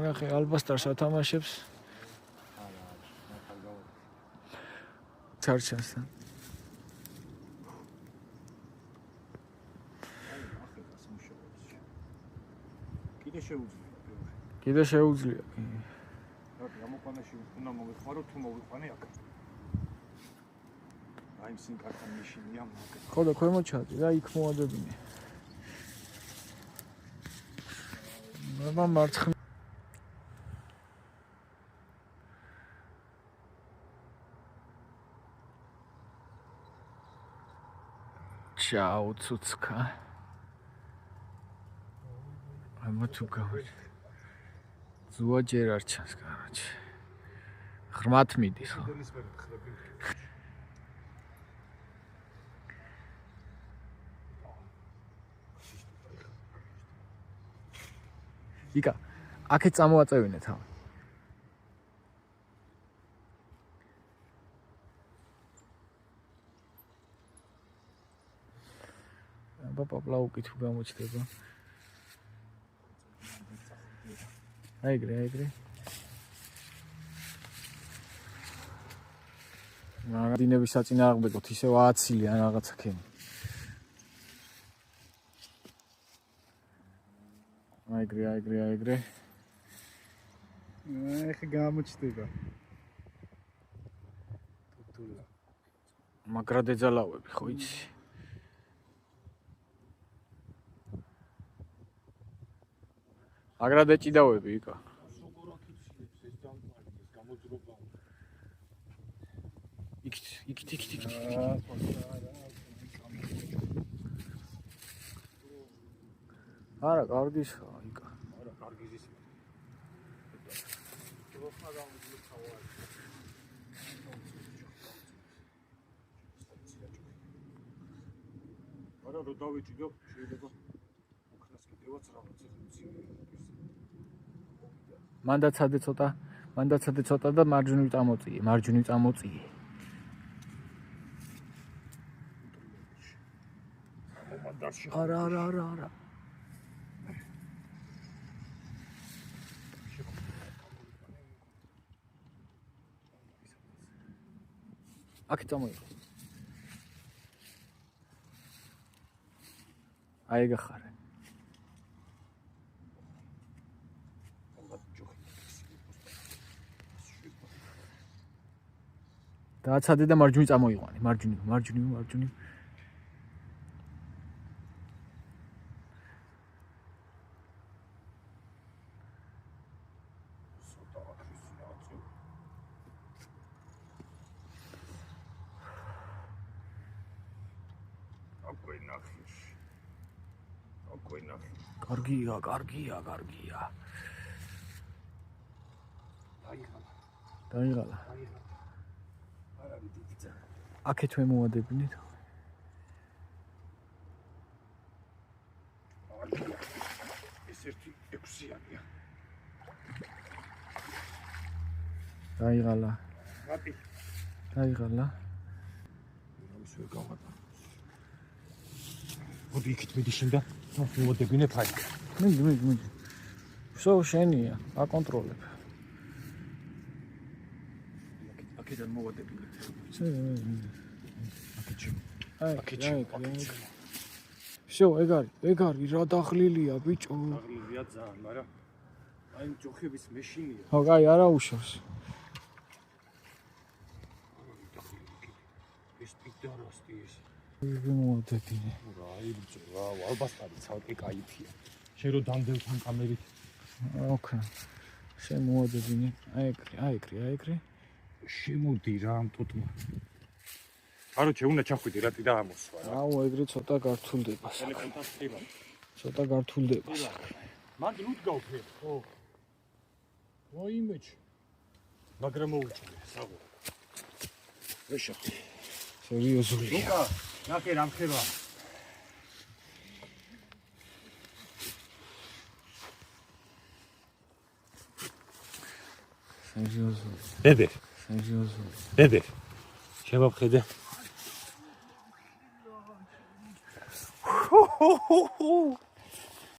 ნახე, ალბასტარს ათამაშებს. ჩარჩასთან. კიდე შეუძლია. გამოყვანაში უნდა მოვიხმარო თუ მოვიყვანე აქ. აი იმ სინკართან მიშინია მაგ. ხო და ქვემოთ ჩადი რა იქ მოადებინე. აბა მარცხნივ Ciao, Цуцка. Ама თუ გავარ. ზუაჯერ არ ჩანს, კაროჩე. ღრმათ მიდის ხო? იკა, აქეთ წამოაწევინე თავი. აბა პაპლაუკი თუ გამოჩდება. აიგრე. მაგადინების საწინააღმდეგოთ ისევ ააცილი ან რაღაცა ქენი. აიგრე. ეხა გამოჩდება. მაგრად ეძალავები ხო იცი? მაგრად ეჭიდავები იკა. იქით. არა, კარგისა იკა. არა, კარგი ის. არა, რო დავიჭიდო, შეიძლება ოქრას კიდევაც რაღაცა მძიმე. მანდაცადე ცოტა და მარჯვნივ წამოწიე. არა. აქ წამოიღო. აი გახარე. დააცადე და მარჯვნივ წამოიყვანე. მარჯვნივ. კარგია. დაიღალა. აქეთვე მოადებინეთ. ეს ერთი 6-იანია. დაიღალა. მარტი. ის ვერ გავატა. მოდი იქით მიდი შენ და მოადებინე ფაიქ. მიდი. ვსო შენია, აკონტროლებ. აქედან მოადებინე. Всё, ეგარი რა დაღლილია ბიჭო. დაღლილია ძალიან, მაგრამ აი ჯოხების მეშინია. ხო, კაი, არა უშავს. ეს პიდარასტი ეს. მოადებინე. რა იბჭო, რა ალბასტარი ცალკე кайფია. შენ რო დამდევთან კამერით. ოკეი. შენ მოადებინე. აიგრე. შემოდი რა ამ ტოტმა. კაროჩე, უნდა ჩახვიდი რატი და ამოსვა რა. აუ, ეგრე ცოტა გართულდება. ტელეფონთან ხდება. ცოტა გართულდება. მაგ ნუდგავფე, ხო. მოიმეჩ. მაგრამ მოუჭრე, საღო. ეშოთი. სერიოზული. ლუკა, ნახე რა ხდება. სერიოზული. დედე. სერიოზული. დედე. შევაფხედე.